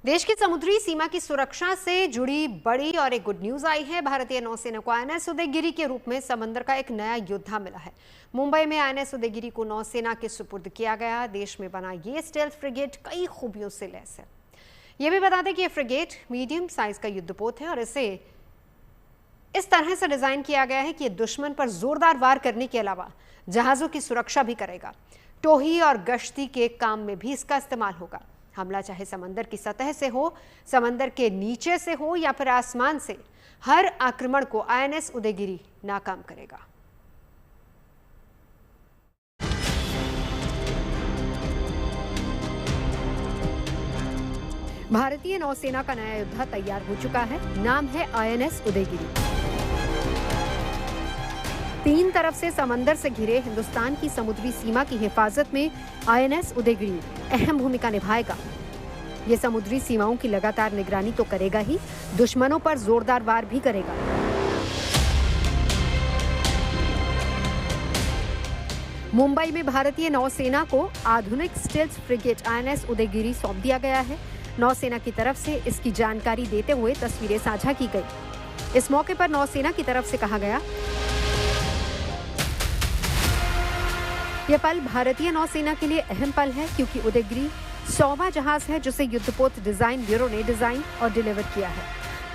देश की समुद्री सीमा की सुरक्षा से जुड़ी बड़ी और एक गुड न्यूज आई है। भारतीय नौसेना को आईएनएस उदयगिरी के रूप में समंदर का एक नया योद्धा मिला है। मुंबई में आईएनएस उदयगिरी को नौसेना के सुपुर्द किया गया। देश में बना ये स्टेल्थ फ्रिगेट कई खूबियों से लैस है। ये भी बता दें कि ये फ्रिगेट मीडियम साइज का युद्धपोत है और इसे इस तरह से डिजाइन किया गया है कि ये दुश्मन पर जोरदार वार करने के अलावा जहाजों की सुरक्षा भी करेगा। टोही और गश्ती के काम में भी इसका इस्तेमाल होगा। हमला चाहे समंदर की सतह से हो, समंदर के नीचे से हो या फिर आसमान से, हर आक्रमण को आईएनएस उदयगिरी नाकाम करेगा। भारतीय नौसेना का नया योद्धा तैयार हो चुका है। नाम है आईएनएस उदयगिरी। 3 तरफ से समंदर से घिरे हिंदुस्तान की समुद्री सीमा की हिफाजत में आईएनएस उदयगिरी अहम भूमिका निभाएगा। ये समुद्री सीमाओं की लगातार निगरानी तो करेगा ही, दुश्मनों पर जोरदार वार भी करेगा। मुंबई में भारतीय नौसेना को आधुनिक स्टेल्थ फ्रिगेट आईएनएस उदयगिरी सौंप दिया गया है। नौसेना की तरफ से इसकी जानकारी देते हुए तस्वीरें साझा की गई। इस मौके पर नौसेना की तरफ से कहा गया, यह पल भारतीय नौसेना के लिए अहम पल है क्योंकि उदयगिरी 100वां जहाज है जिसे युद्धपोत डिजाइन ब्यूरो ने डिजाइन और डिलीवर किया है।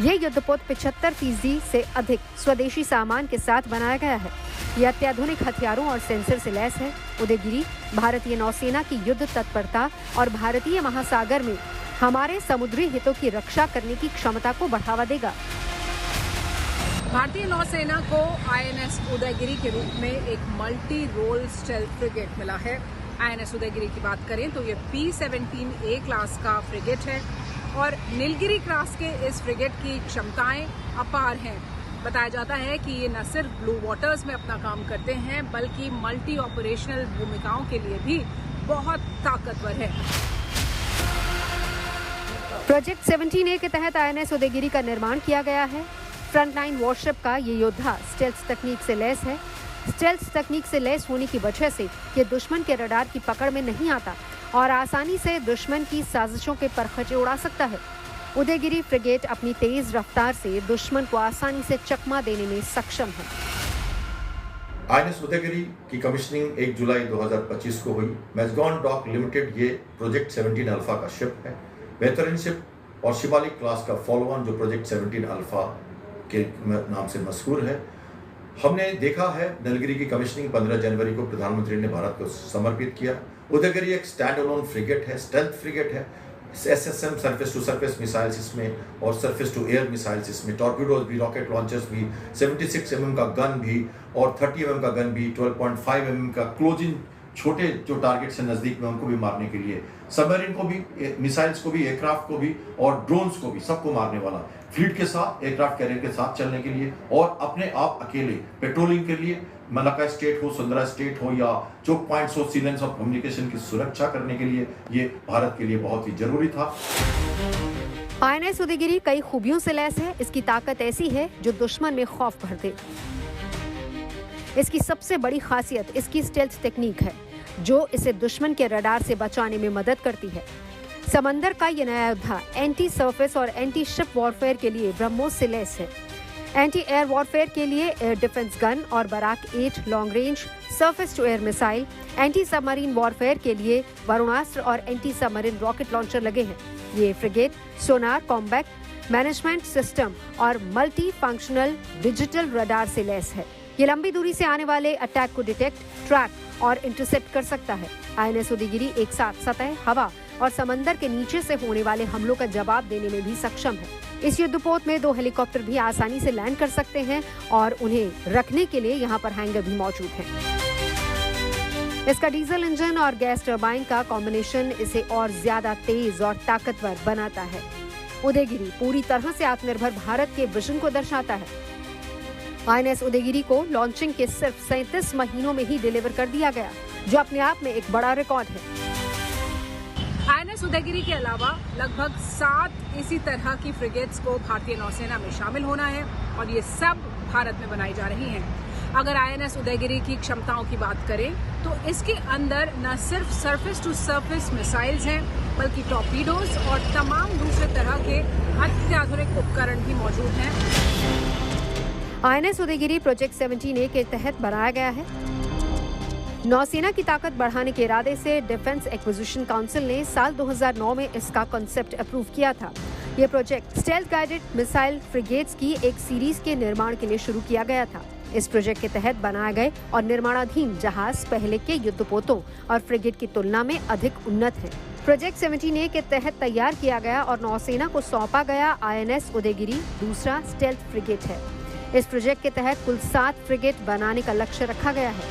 यह युद्धपोत 75% से अधिक स्वदेशी सामान के साथ बनाया गया है। यह अत्याधुनिक हथियारों और सेंसर से लैस है। उदयगिरी भारतीय नौसेना की युद्ध तत्परता और भारतीय महासागर में हमारे समुद्री हितों की रक्षा करने की क्षमता को बढ़ावा देगा। भारतीय नौसेना को आईएनएस उदयगिरी के रूप में एक मल्टी रोल स्टेल्थ फ्रिगेट मिला है। आईएनएस उदयगिरी की बात करें तो ये P-17A क्लास का फ्रिगेट है और नीलगिरी क्लास के इस फ्रिगेट की क्षमताएं अपार हैं। बताया जाता है कि ये न सिर्फ ब्लू वाटर्स में अपना काम करते हैं बल्कि मल्टी ऑपरेशनल भूमिकाओं के लिए भी बहुत ताकतवर है। प्रोजेक्ट 17A के तहत आईएनएस उदयगिरी का निर्माण किया गया है। फ्रंटलाइन वॉरशिप का ये योद्धा स्टेल्थ तकनीक से लैस है। स्टेल्थ तकनीक से लैस होने की वजह से ये दुश्मन के रडार की पकड़ में नहीं आता और आसानी से दुश्मन की साजिशों के परखचे उड़ा सकता है। उदयगिरी फ्रिगेट अपनी तेज रफ्तार से दुश्मन को आसानी से चकमा देने में सक्षम है। आईएनएस उदयगिरी की कमीशनिंग 1 जुलाई 2025 को हुई। मैजगॉन डॉक लिमिटेड ये प्रोजेक्ट 17 अल्फा का शिप है। बेहतरीन शिप और शिवालिक क्लास का फॉलोअन जो प्रोजेक्ट 17 अल्फा के नाम से मशहूर है। हमने देखा है नीलगिरी की कमीशनिंग 15 जनवरी को प्रधानमंत्री ने भारत को समर्पित किया। उदयगिरी एक स्टैंड अलोन फ्रिगेट है, स्टेल्थ फ्रिगेट है। SSM surface to surface missiles इसमें और सरफेस टू एयर मिसाइल्स इसमें, टॉर्पीडोज भी, रॉकेट लॉन्चर्स भी, 76 mm का गन भी और 30 mm का गन भी, 12.5 mm का क्लोजिंग छोटे जो टारगेट से नजदीक में उनको भी मारने के लिए, सबमरीन को भी, मिसाइल्स को भी, एयरक्राफ्ट को भी और ड्रोन्स को भी, सबको मारने वाला फ्लीट के साथ, एयरक्राफ्ट कैरियर के साथ चलने के लिए और अपने आप अकेले पेट्रोलिंग के लिए, मलाक्का स्टेट हो, सुंदरा स्टेट हो या चोक पॉइंट्स हो, सीलेंस ऑफ कम्युनिकेशन की सुरक्षा करने के लिए ये भारत के लिए बहुत ही जरूरी था। आईएनएस उदयगिरी कई खूबियों से लैस है। इसकी ताकत ऐसी है जो दुश्मन में खौफ भर दे। इसकी सबसे बड़ी खासियत इसकी स्टेल्थ टेक्निक है जो इसे दुश्मन के रडार से बचाने में मदद करती है। समंदर का यह नया योद्धा एंटी सरफेस और एंटी शिप वॉरफेयर के लिए ब्रह्मोस से लैस है। एंटी एयर वॉरफेयर के लिए एयर डिफेंस गन और Barak 8 long range surface to air missile, anti submarine warfare के लिए वरुणास्त्र और एंटी सबमरीन रॉकेट लॉन्चर लगे हैं। ये फ्रिगेट सोनार, कॉम्बैट मैनेजमेंट सिस्टम और मल्टी फंक्शनल डिजिटल रडार से लैस है। ये लंबी दूरी से आने वाले अटैक को डिटेक्ट, ट्रैक और इंटरसेप्ट कर सकता है। आईएनएस उदयगिरी एक साथ सतह, हवा और समंदर के नीचे से होने वाले हमलों का जवाब देने में भी सक्षम है। इस युद्धपोत में 2 हेलीकॉप्टर भी आसानी से लैंड कर सकते हैं और उन्हें रखने के लिए यहाँ पर हैंगर भी मौजूद है। इसका डीजल इंजन और गैस टरबाइन का कॉम्बिनेशन इसे और ज्यादा तेज और ताकतवर बनाता है। उदयगिरी पूरी तरह से आत्मनिर्भर भारत के विजन को दर्शाता है। आईएनएस उदयगिरी को लॉन्चिंग के सिर्फ 37 महीनों में ही डिलीवर कर दिया गया, जो अपने आप में एक बड़ा रिकॉर्ड है। आईएनएस उदयगिरी के अलावा लगभग 7 इसी तरह की फ्रिगेट्स को भारतीय नौसेना में शामिल होना है और ये सब भारत में बनाई जा रही हैं। अगर INS उदयगिरी की क्षमताओं की बात करें तो इसके अंदर न सिर्फ सरफेस टू सरफेस मिसाइल्स हैं बल्कि टॉर्पीडोज और तमाम दूसरे तरह के अत्याधुनिक उपकरण भी मौजूद हैं। INS उदयगिरी प्रोजेक्ट 17A के तहत बनाया गया है। नौसेना की ताकत बढ़ाने के इरादे से डिफेंस एक्विजिशन काउंसिल ने साल 2009 में इसका कॉन्सेप्ट अप्रूव किया था। यह project stealth guided missile frigates की एक सीरीज के निर्माण के लिए शुरू किया गया था। इस प्रोजेक्ट के तहत बनाए गए और निर्माणाधीन जहाज पहले के युद्धपोतों और फ्रिगेट की तुलना में अधिक उन्नत हैं। प्रोजेक्ट 17A के तहत तैयार किया गया और नौसेना को सौंपा गया INS उदयगिरी दूसरा स्टेल्थ फ्रिगेट है। इस प्रोजेक्ट के तहत कुल 7 फ्रिगेट बनाने का लक्ष्य रखा गया है।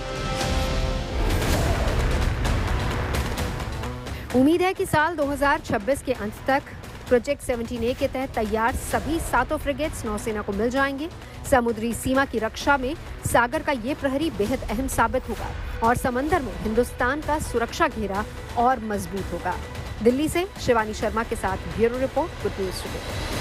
उम्मीद है कि साल 2026 के अंत तक प्रोजेक्ट 17A के तहत तैयार सभी 7 फ्रिगेट्स नौसेना को मिल जाएंगे। समुद्री सीमा की रक्षा में सागर का ये प्रहरी बेहद अहम साबित होगा और समंदर में हिंदुस्तान का सुरक्षा घेरा और मजबूत होगा। दिल्ली से शिवानी शर्मा के साथ bureau report, good news today.